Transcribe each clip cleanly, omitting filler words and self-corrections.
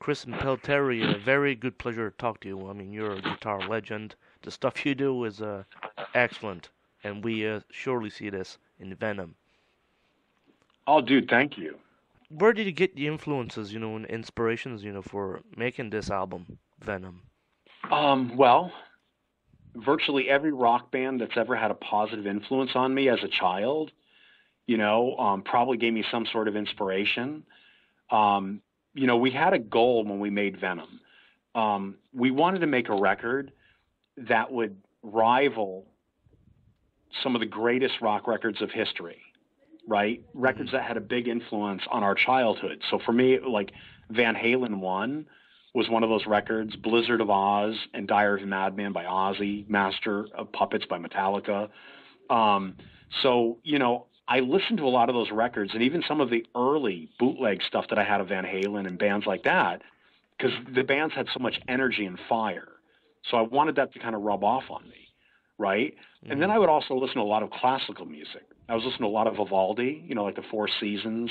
Chris Impellitteri, a very good pleasure to talk to you. I mean, you're a guitar legend. The stuff you do is excellent, and we surely see this in Venom. Oh, dude, thank you. Where did you get the influences, and inspirations, for making this album, Venom? Well, virtually every rock band that's ever had a positive influence on me as a child, probably gave me some sort of inspiration. We had a goal when we made Venom. We wanted to make a record that would rival some of the greatest rock records of history, right? Records that had a big influence on our childhood. So for me, like Van Halen 1 was one of those records, Blizzard of Oz and Diary of a Madman by Ozzy, Master of Puppets by Metallica. I listened to a lot of those records and even some of the early bootleg stuff that I had of Van Halen and bands like that, because the bands had so much energy and fire. So I wanted that to kind of rub off on me, right? And then I would also listen to a lot of classical music. I was listening to a lot of Vivaldi, like the Four Seasons.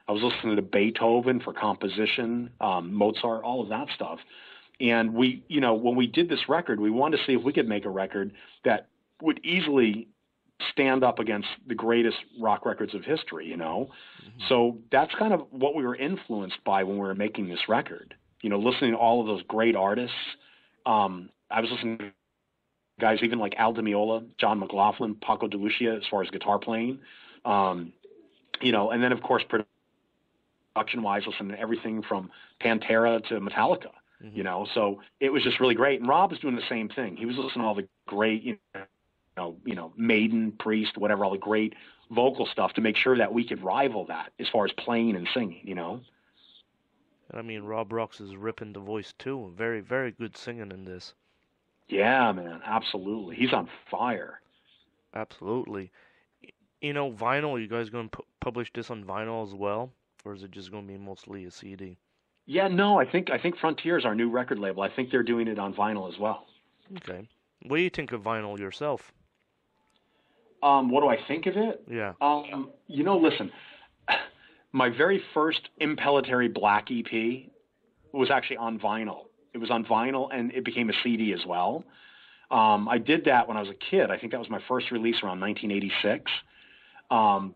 I was listening to Beethoven for composition, Mozart, all of that stuff. And we, when we did this record, we wanted to see if we could make a record that would easily stand up against the greatest rock records of history, So that's kind of what we were influenced by when we were making this record, listening to all of those great artists. I was listening to guys even like Al Di Meola, John McLaughlin, Paco de Lucia as far as guitar playing, and then of course production-wise, listening to everything from Pantera to Metallica, So it was just really great. And Rob was doing the same thing. He was listening to all the great, Maiden, Priest, whatever, all the great vocal stuff to make sure that we could rival that as far as playing and singing, I mean, Rob Rocks is ripping the voice too. Very, very good singing in this. Yeah, man, absolutely. He's on fire. Absolutely. Vinyl, you guys going to publish this on vinyl as well? Or is it just going to be mostly a CD? Yeah, no, I think Frontier is our new record label. I think they're doing it on vinyl as well. Okay. What do you think of vinyl yourself? What do I think of it? Yeah. Listen, my very first Impellitteri Black EP was actually on vinyl. It was on vinyl, and it became a CD as well. I did that when I was a kid. I think that was my first release around 1986.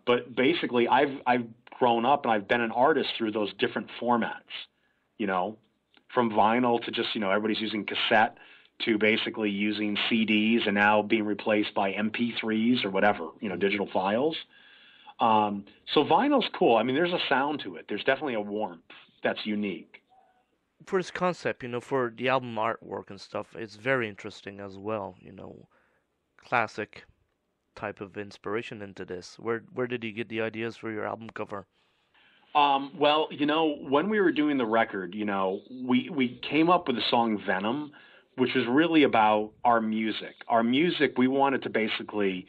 But basically, I've grown up and I've been an artist through those different formats, from vinyl to just, everybody's using cassette to basically using CDs and now being replaced by MP3s or whatever, digital files. So vinyl's cool. I mean, there's a sound to it. There's definitely a warmth that's unique. For this concept, for the album artwork and stuff, it's very interesting as well, classic type of inspiration into this. Where did you get the ideas for your album cover? Well, when we were doing the record, we came up with the song Venom, which was really about our music. Our music, we wanted to basically,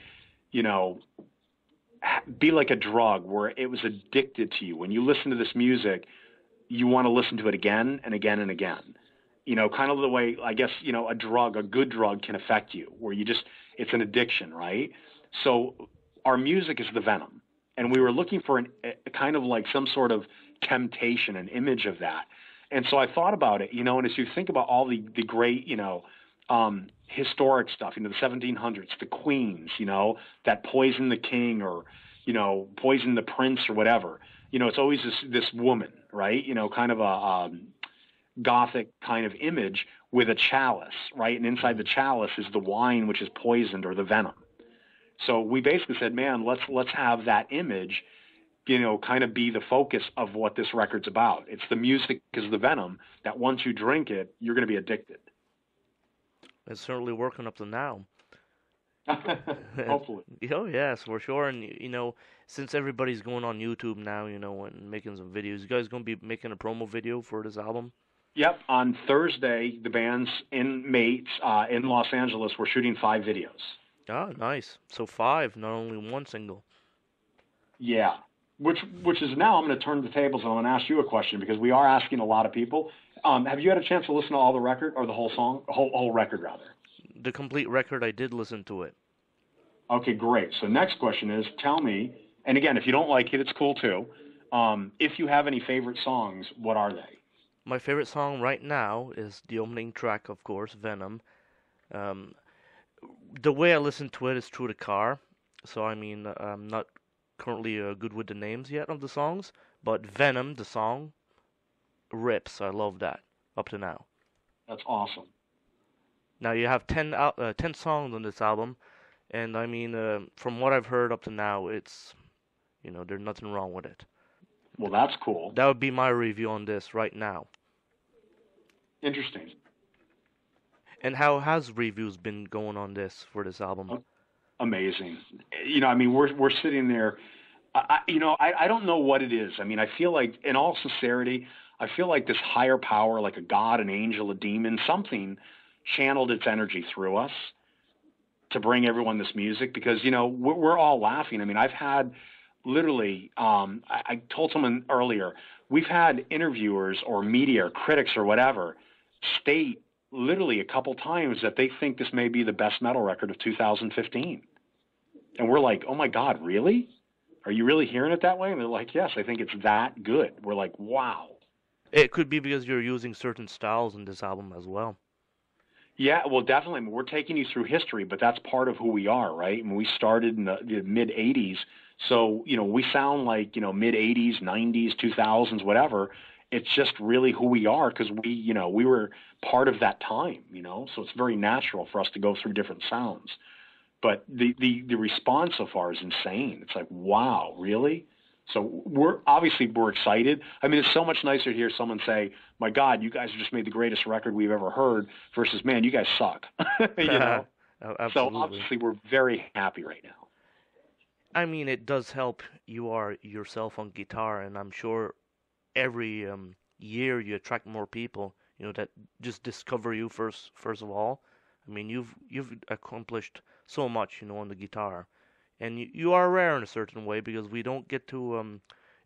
be like a drug where it was addicted to you. When you listen to this music, you want to listen to it again and again and again. Kind of the way, I guess, a good drug can affect you, where it's an addiction, right? So our music is the venom. And we were looking for a kind of like some sort of temptation, an image of that. And so I thought about it, and as you think about all the great, historic stuff, the 1700s, the queens, that poison the king or, poison the prince or whatever, it's always this woman, right? Kind of a gothic kind of image with a chalice, right? And inside the chalice is the wine, which is poisoned, or the venom. So we basically said, man, let's have that image, kind of be the focus of what this record's about. It's the music is the venom that once you drink it, you're going to be addicted. It's certainly working up to now. Hopefully. Oh, yes, for sure. And, since everybody's going on YouTube now, and making some videos, you guys going to be making a promo video for this album? Yep. On Thursday, the band's inmates in Los Angeles were shooting 5 videos. Ah, nice. So 5, not only one single. Yeah. Which is now I'm going to turn the tables and I'm going to ask you a question because we are asking a lot of people. Have you had a chance to listen to all the record or the whole song, whole record rather? The complete record, I did listen to it. Okay, great. So next question is, tell me, and again, if you don't like it, it's cool too. If you have any favorite songs, what are they? My favorite song right now is the opening track, of course, Venom. Um, the way I listen to it is through the car, so I mean, I'm not currently good with the names yet of the songs, but Venom, the song, rips. I love that up to now. That's awesome. Now you have 10 songs on this album, and I mean, from what I've heard up to now, there's nothing wrong with it. Well, that's cool. That would be my review on this right now. Interesting. And how has reviews been going on this for this album? Amazing. I mean, we're sitting there. I don't know what it is. I mean, I feel like, in all sincerity, I feel like this higher power, like a god, an angel, a demon, something channeled its energy through us to bring everyone this music because, we're all laughing. I mean, I've had literally, I told someone earlier, we've had interviewers or media or critics or whatever state literally a couple times that they think this may be the best metal record of 2015. And we're like, oh my God, really? Are you really hearing it that way? And they're like, yes, I think it's that good. We're like, wow. It could be because you're using certain styles in this album as well. Yeah, well, definitely. I mean, we're taking you through history, but that's part of who we are, right? I mean, we started in the mid-'80s, so, we sound like, mid-'80s, '90s, 2000s, whatever. It's just really who we are because we were part of that time, so it's very natural for us to go through different sounds. But the response so far is insane. It's like, wow, really? So we're excited. I mean, it's so much nicer to hear someone say, my God, you guys just made the greatest record we've ever heard versus, man, you guys suck. Absolutely. So obviously we're very happy right now. I mean, it does help you are yourself on guitar, and I'm sure every year you attract more people, that just discover you first of all. I mean, you've accomplished so much, on the guitar. And you are rare in a certain way because we don't get to,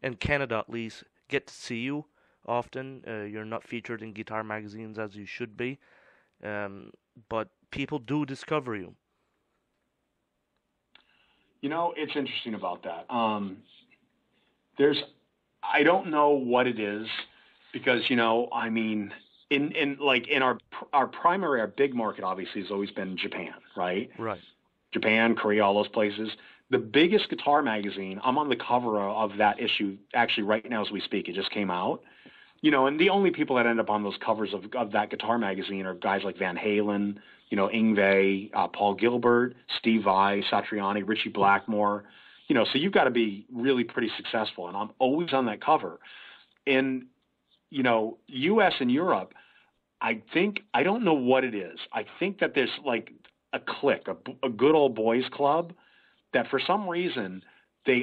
in Canada at least, get to see you often. You're not featured in guitar magazines as you should be, but people do discover you. It's interesting about that. I don't know what it is because, I mean, in our big market obviously has always been Japan, right? Right. Japan, Korea, all those places. The biggest guitar magazine, I'm on the cover of that issue actually right now as we speak. It just came out. And the only people that end up on those covers of that guitar magazine are guys like Van Halen, Yngwie, Paul Gilbert, Steve Vai, Satriani, Richie Blackmore. So you've got to be really pretty successful. And I'm always on that cover. In, U.S. and Europe, I don't know what it is. I think that there's like a clique, a good old boys club that for some reason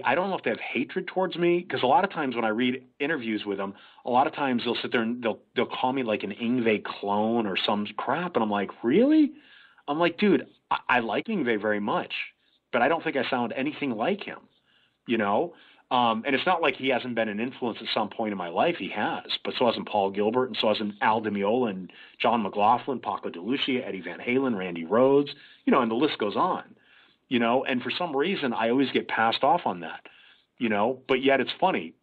I don't know if they have hatred towards me because a lot of times when I read interviews with them, a lot of times they'll sit there and they'll call me like an Yngwie clone or some crap. And I'm like, really? I'm like, dude, I like Yngwie very much, but I don't think I sound anything like him, and it's not like he hasn't been an influence at some point in my life. He has, but so hasn't Paul Gilbert, and so hasn't Al Di Meola and John McLaughlin, Paco de Lucia, Eddie Van Halen, Randy Rhoads, and the list goes on, and for some reason I always get passed off on that, but yet it's funny.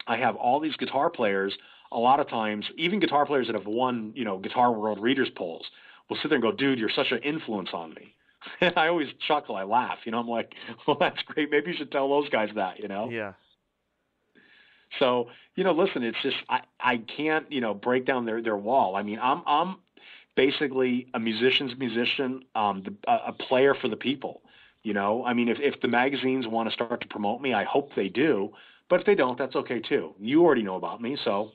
I have all these guitar players, a lot of times, even guitar players that have won, Guitar World Readers polls will sit there and go, dude, you're such an influence on me. And I always chuckle, I laugh, I'm like, well, that's great. Maybe you should tell those guys that, Yeah. So, listen, it's just, I can't, break down their wall. I mean, I'm basically a musician's musician, a player for the people, I mean, if the magazines want to start to promote me, I hope they do, but if they don't, that's okay too. You already know about me, so.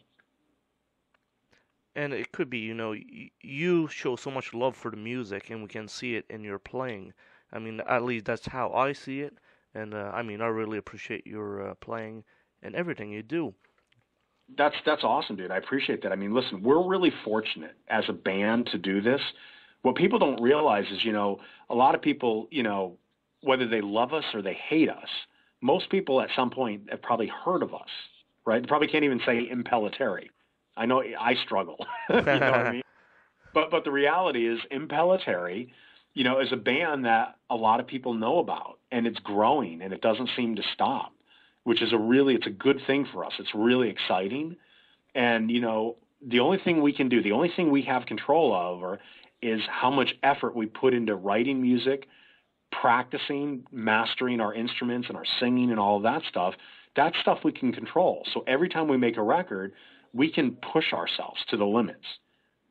And it could be, you show so much love for the music, and we can see it in your playing. I mean, at least that's how I see it. And I mean, I really appreciate your playing and everything you do. That's awesome, dude. I appreciate that. I mean, listen, we're really fortunate as a band to do this. What people don't realize is, a lot of people, whether they love us or they hate us, most people at some point have probably heard of us, right? They probably can't even say Impellitteri. I know I struggle, you know what I mean? But the reality is Impellitteri, is a band that a lot of people know about, and it's growing, and it doesn't seem to stop, which is it's a good thing for us. It's really exciting. And, the only thing we can do, the only thing we have control over is how much effort we put into writing music, practicing, mastering our instruments and our singing and all of that stuff. That's stuff we can control. So every time we make a record, we can push ourselves to the limits,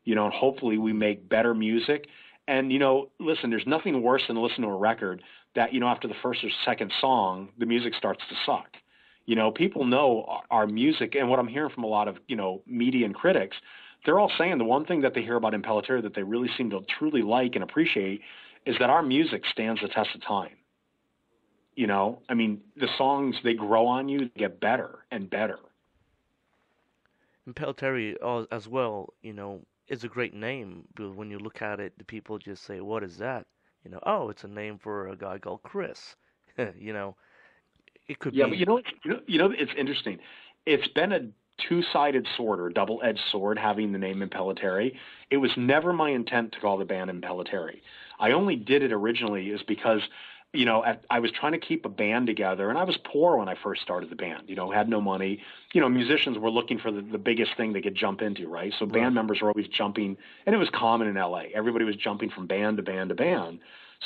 and hopefully we make better music. And, listen, there's nothing worse than listening to a record that, after the first or second song, the music starts to suck. People know our music, and what I'm hearing from a lot of, media and critics, they're all saying the one thing that they hear about Impellitteri that they really seem to truly like and appreciate is that our music stands the test of time. The songs, they grow on you, they get better and better. Impellitteri as well, is a great name, but when you look at it, the people just say, "What is that?" Oh, it's a name for a guy called Chris. It could be. Yeah, but it's interesting. It's been a two-sided sword or double-edged sword having the name Impellitteri. It was never my intent to call the band Impellitteri. I only did it originally is because, I was trying to keep a band together, and I was poor when I first started the band, had no money. Musicians were looking for the biggest thing they could jump into, right? So band members were always jumping, and it was common in L.A. Everybody was jumping from band to band to band.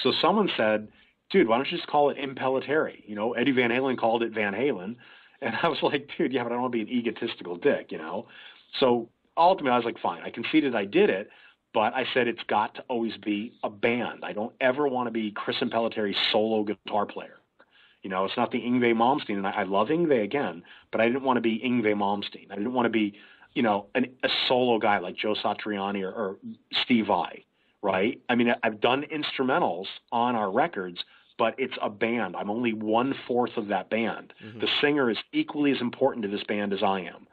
So someone said, dude, why don't you just call it Impellitteri? Eddie Van Halen called it Van Halen. And I was like, dude, yeah, but I don't want to be an egotistical dick, So ultimately, I was like, fine. I conceded I did it, but I said it's got to always be a band. I don't ever want to be Chris Impellitteri solo guitar player. It's not the Yngwie Malmsteen, and I love Yngwie again, but I didn't want to be Yngwie Malmsteen. I didn't want to be, a solo guy like Joe Satriani or Steve Vai, right? I've done instrumentals on our records, but it's a band. I'm only 1/4 of that band. Mm-hmm. The singer is equally as important to this band as I am,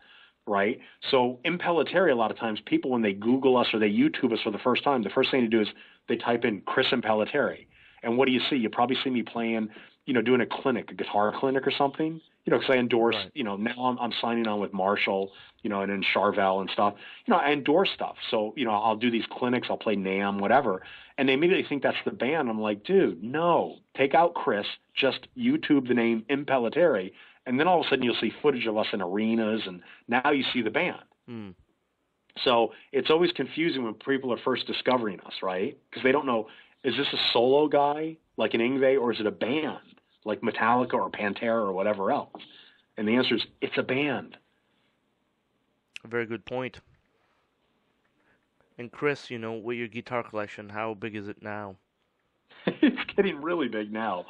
right? So Impellitteri, a lot of times, people, when they Google us or they YouTube us for the first time, the first thing to do is they type in Chris Impellitteri. And what do you see? You probably see me playing, doing a clinic, a guitar clinic or something, because I endorse, right. Now I'm signing on with Marshall, and then Charvel and stuff. I endorse stuff. So, I'll do these clinics, I'll play NAMM, whatever. And they immediately think that's the band. I'm like, dude, no, take out Chris, just YouTube the name Impellitteri, and then all of a sudden you'll see footage of us in arenas, and now you see the band. Mm. So it's always confusing when people are first discovering us, right? Because they don't know, is this a solo guy like an Yngwie, or is it a band like Metallica or Pantera or whatever else? And the answer is, it's a band. A very good point. And Chris, with your guitar collection, how big is it now? It's getting really big now.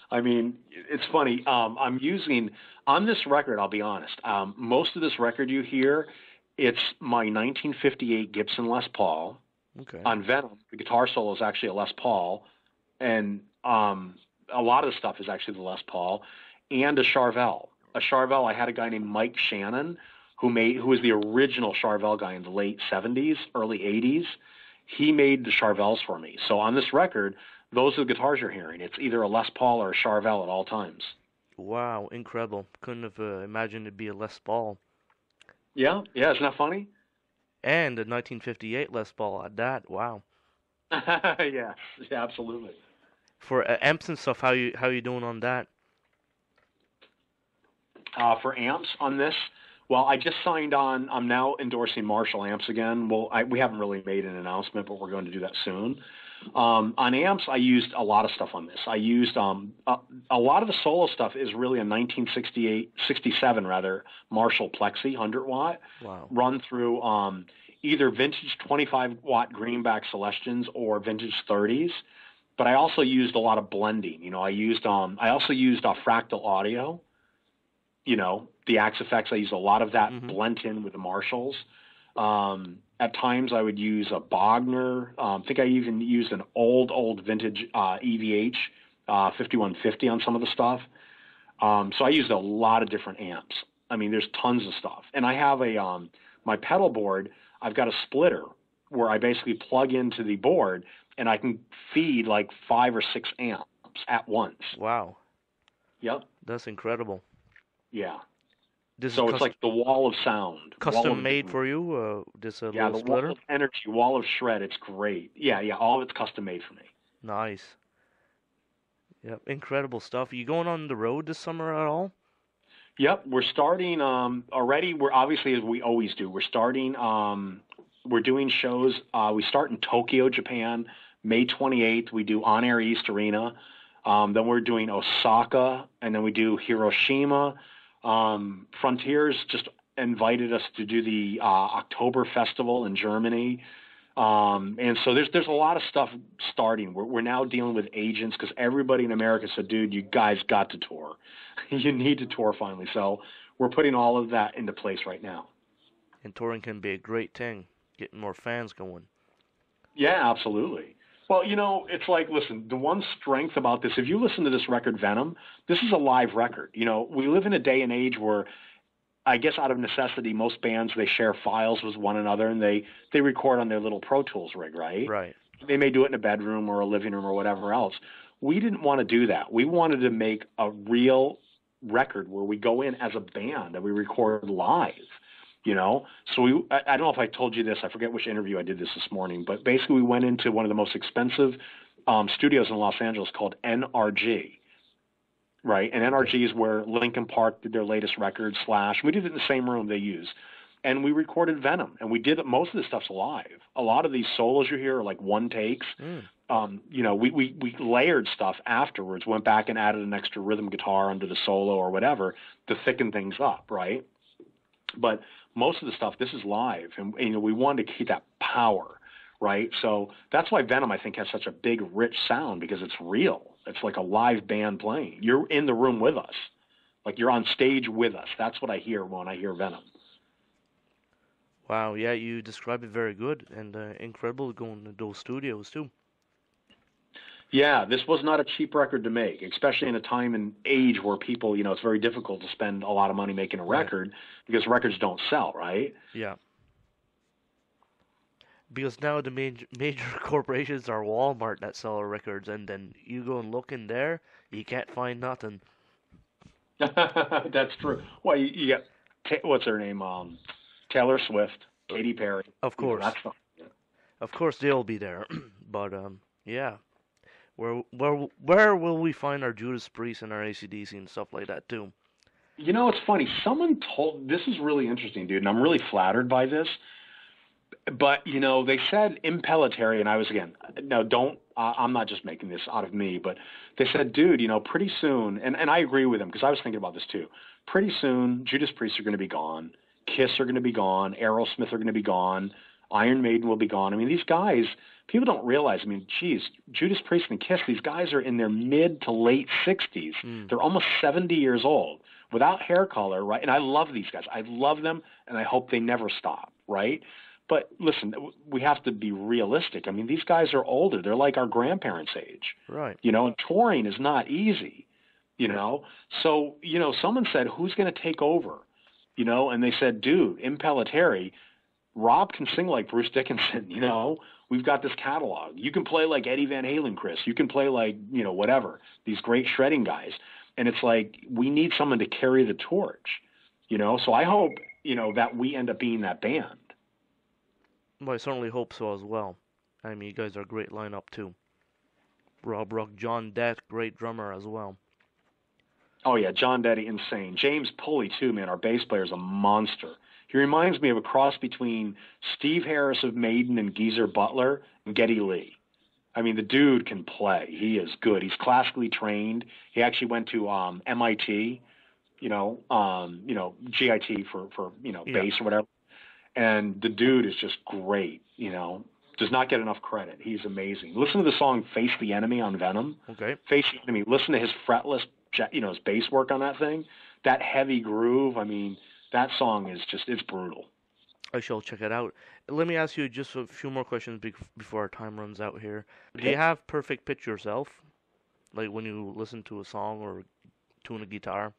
It's funny. I'm using, on this record, I'll be honest, most of this record you hear, it's my 1958 Gibson Les Paul. Okay. On Venom, the guitar solo is actually a Les Paul, and a lot of the stuff is actually the Les Paul, and a Charvel. A Charvel, I had a guy named Mike Shannon, who was the original Charvel guy in the late 70s, early 80s. He made the Charvels for me. So on this record, those are the guitars you're hearing. It's either a Les Paul or a Charvel at all times. Wow, incredible. Couldn't have imagined it'd be a Les Paul. Yeah, isn't that funny? And a 1958 Les Paul at that. Wow. yeah, absolutely. For amps and stuff, how you doing on that? For amps on this, well, I just signed on. I'm now endorsing Marshall amps again. Well, we haven't really made an announcement, but we're going to do that soon. On amps, I used a lot of stuff on this. I used a lot of the solo stuff is really a 67 Marshall Plexi 100-watt. Wow. Run through either vintage 25-watt greenback Celestions or vintage 30s. But I also used a lot of blending. I also used fractal audio. The Axe effects, I used a lot of that blent in with the Marshalls. At times I would use a Bogner. I think I even used an old vintage EVH 5150 on some of the stuff. So I used a lot of different amps. There's tons of stuff. And I have my pedal board, I've got a splitter where I basically plug into the board and I can feed like 5 or 6 amps at once. Wow. Yep. That's incredible. Yeah. It's like the wall of sound. Custom made for you? This yeah, the splitter? wall of energy, wall of shred. It's great. Yeah, all of it's custom made for me. Nice. Yep, incredible stuff. Are you going on the road this summer at all? Yep, we're starting already. We're obviously, as we always do, we're starting. We're doing shows. We start in Tokyo, Japan, May 28th. We do On Air East Arena. Then we're doing Osaka, and then we do Hiroshima. Frontiers just invited us to do the October Festival in Germany. And so there's a lot of stuff starting. We're now dealing with agents because everybody in America said, dude, you guys got to tour. You need to tour finally. So we're putting all of that into place right now. And touring can be a great thing, getting more fans going. Yeah, absolutely. Well, it's like, listen, the one strength about this, if you listen to this record, Venom, this is a live record. We live in a day and age where I guess out of necessity, most bands, they share files with one another and they record on their little Pro Tools rig, right? Right. They may do it in a bedroom or a living room or whatever else. We didn't want to do that. We wanted to make a real record where we go in as a band and we record live, So I don't know if I told you this. I forget which interview I did this morning, but basically we went into one of the most expensive studios in Los Angeles called NRG. Right, and NRG is where Linkin Park did their latest record, Slash. We did it in the same room they use. And we recorded Venom, and we did it. Most of this stuff's live. A lot of these solos you hear are like one takes. We layered stuff afterwards, went back and added an extra rhythm guitar under the solo or whatever to thicken things up, right? But most of the stuff, this is live, and we wanted to keep that power, right? So that's why Venom, I think, has such a big, rich sound because it's real. It's like a live band playing. You're in the room with us. Like you're on stage with us. That's what I hear when I hear Venom. Wow, yeah, you describe it very good and incredible going to those studios too. Yeah, this was not a cheap record to make, especially in a time and age where people, it's very difficult to spend a lot of money making a record because records don't sell, right? Yeah. Because now the major corporations are Walmart that sell records, and then you go and look in there, you can't find nothing. That's true. Well, you got, what's her name? Taylor Swift, Katy Perry. Of course. Of course they'll be there. But, yeah. Where will we find our Judas Priest and our AC/DC and stuff like that, too? It's funny. Someone told, this is really interesting, dude, and I'm really flattered by this. But, they said Impellitteri, and I was, again, no, don't, I'm not just making this out of me, but they said, dude, pretty soon, and I agree with them because I was thinking about this too. Pretty soon, Judas Priest are going to be gone. Kiss are going to be gone. Aerosmith are going to be gone. Iron Maiden will be gone. I mean, these guys, people don't realize, geez, Judas Priest and Kiss, these guys are in their mid to late 60s. They're almost 70 years old without hair color, right? And I love these guys. I love them, and I hope they never stop, right? But listen, we have to be realistic. These guys are older. They're like our grandparents' age. Right. And touring is not easy, So, someone said, who's going to take over? And they said, dude, Impellitteri, Rob can sing like Bruce Dickinson, We've got this catalog. You can play like Eddie Van Halen, Chris. You can play like, whatever, these great shredding guys. And it's like, we need someone to carry the torch, So I hope, that we end up being that band. Well, I certainly hope so as well. You guys are a great lineup too. Rob Rock, John Dett, great drummer as well. Oh yeah, John Dett, insane. James Pulley too, man. Our bass player is a monster. He reminds me of a cross between Steve Harris of Maiden and Geezer Butler and Geddy Lee. The dude can play. He is good. He's classically trained. He actually went to MIT, GIT for bass or whatever. And the dude is just great, does not get enough credit. He's amazing. Listen to the song Face the Enemy on Venom. Okay. Face the Enemy. Listen to his fretless, his bass work on that thing. That heavy groove, that song is just, it's brutal. I shall check it out. Let me ask you just a few more questions before our time runs out here. Do you have perfect pitch yourself? Like when you listen to a song or tune a guitar?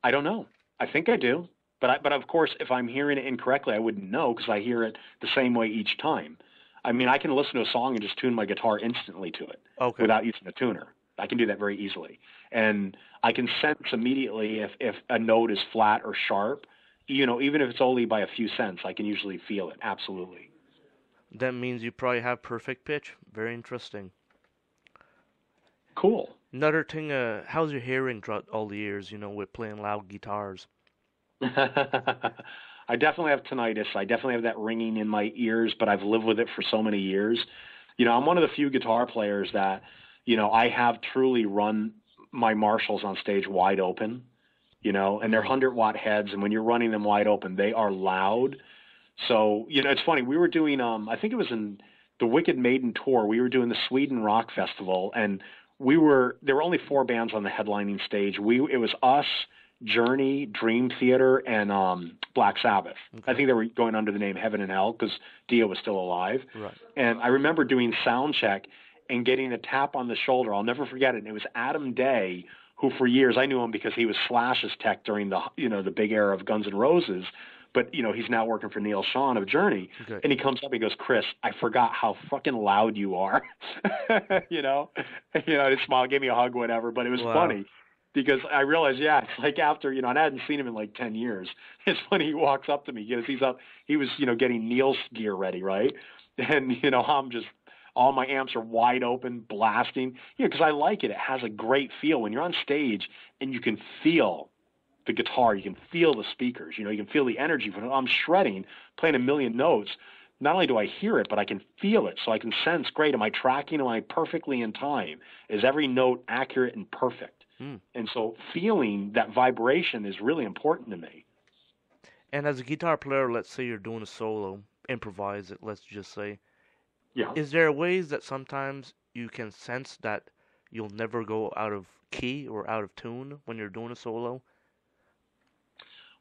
I don't know. I think I do. But of course, if I'm hearing it incorrectly, I wouldn't know because I hear it the same way each time. I can listen to a song and just tune my guitar instantly to it without using a tuner. I can do that very easily. And I can sense immediately if a note is flat or sharp. Even if it's only by a few cents, I can usually feel it. Absolutely. That means you probably have perfect pitch. Very interesting. Cool. Another thing, how's your hearing throughout all the years, with playing loud guitars? I definitely have tinnitus. I definitely have that ringing in my ears, but I've lived with it for so many years. I'm one of the few guitar players that, I have truly run my Marshalls on stage wide open, and they're 100-watt heads, and when you're running them wide open, they are loud. So, it's funny. We were doing, I think it was in the Wicked Maiden tour. We were doing the Sweden Rock Festival, and there were only 4 bands on the headlining stage. It was us, Journey, Dream Theater, and Black Sabbath. Okay. I think they were going under the name Heaven and Hell because Dio was still alive. Right. And I remember doing sound check and getting a tap on the shoulder. I'll never forget it. And it was Adam Day, who for years I knew him because he was Slash's tech during the big era of Guns N' Roses. But, he's now working for Neil Schon of Journey. Okay. And he comes up and he goes, "Chris, I forgot how fucking loud you are." He just smiled, gave me a hug, whatever. But it was funny. Because I realized, it's like after, and I hadn't seen him in like 10 years. It's funny, he walks up to me, he was, getting Neil's gear ready, right? And, I'm just, all my amps are wide open, blasting, because I like it. It has a great feel when you're on stage and you can feel the guitar, you can feel the speakers, you can feel the energy. When I'm shredding, playing a million notes, not only do I hear it, but I can feel it. So I can sense, great, am I tracking, am I perfectly in time? Is every note accurate and perfect? And so feeling that vibration is really important to me. And as a guitar player, let's say you're doing a solo, improvise it, let's just say. Yeah. Is there ways that sometimes you can sense that you'll never go out of key or out of tune when you're doing a solo?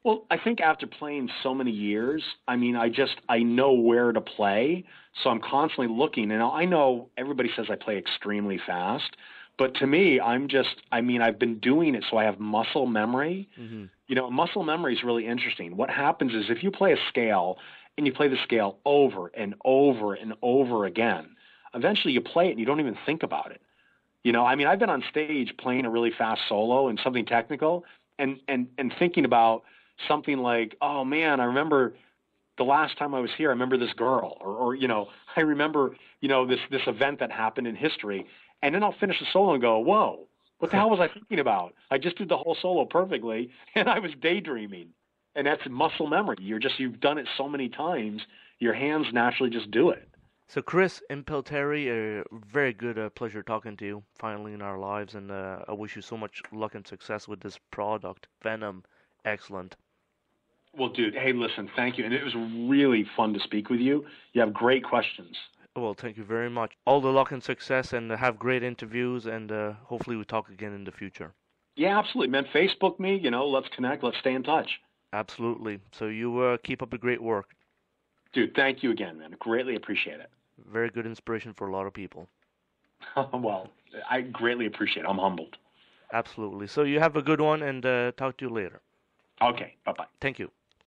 Well, I think after playing so many years, I know where to play. So I'm constantly looking. And I know everybody says I play extremely fast. But to me, I've been doing it so I have muscle memory. Mm-hmm. Muscle memory is really interesting. What happens is if you play a scale and you play the scale over and over and over again, eventually you play it and you don't even think about it. I've been on stage playing a really fast solo and something technical and thinking about something like, oh man, I remember the last time I was here, I remember this girl or I remember, this event that happened in history. And then I'll finish the solo and go, whoa, what the hell was I thinking about? I just did the whole solo perfectly, and I was daydreaming. And that's muscle memory. You've done it so many times, your hands naturally just do it. So Chris Impellitteri, very good pleasure talking to you finally in our lives, and I wish you so much luck and success with this product, Venom. Excellent. Well, dude, hey, listen, thank you. And it was really fun to speak with you. You have great questions. Well, thank you very much. All the luck and success, and have great interviews, and hopefully we talk again in the future. Yeah, absolutely, man. Facebook me, let's connect, let's stay in touch. Absolutely. So you keep up the great work. Dude, thank you again, man. Greatly appreciate it. Very good inspiration for a lot of people. Well, I greatly appreciate it. I'm humbled. Absolutely. So you have a good one, and talk to you later. Okay, bye-bye. Thank you.